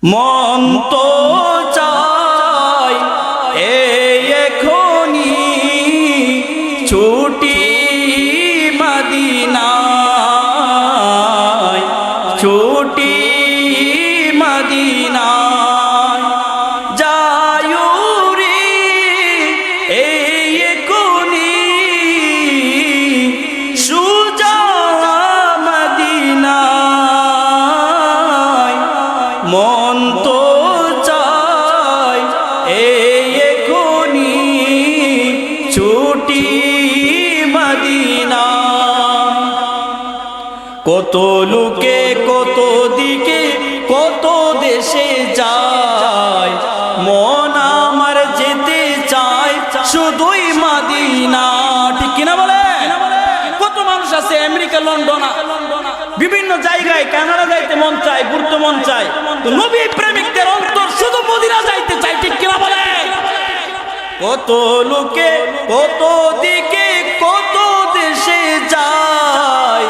মন তো চাই এখনি ছুটি মদিনায়, ছুটি মদিনায় যায়ুরি এখনি সুজা মদিনায়। মন তো চাই এখনি ছুটি মদিনা। কত লোকে কত দিকে কত দেশে যায়, মন আমার যেতে চায় শুধুই মদিনা। ঠিক কিনা বলে? কত মানুষ আছে আমেরিকা, লন্ডন, বিভিন্ন জায়গায়, কানাডা যাইতে মন চায়, ঘুরতে মন চায়, তো নবী প্রেমিকদের অন্তর শুধু মদিনা যাইতে চায়। ঠিক কিনা বলে? কত লোকে কত দিকে কত দেশে যায়,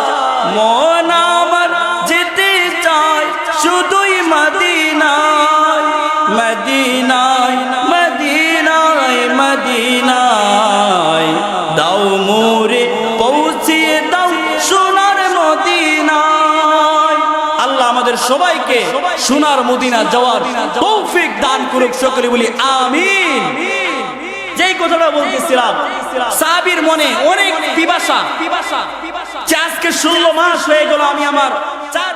মন আমার যেতে চায় শুধুই মদিনায়, মদিনায়, মদিনায়, মদিনায়। দাও মোরে পৌঁছিয়ে দাও সোনার মদিনায়। আল্লাহ আমাদের সবাইকে সোনার মদিনা যাওয়ার তৌফিক দান করুক, সকলে বলি আমিন। যেই কথাটা বলতেছিলাম, সাহাবীর মনে অনেক পিপাসা, আজকে 16 মাস হয়ে গেল আমি আমার 4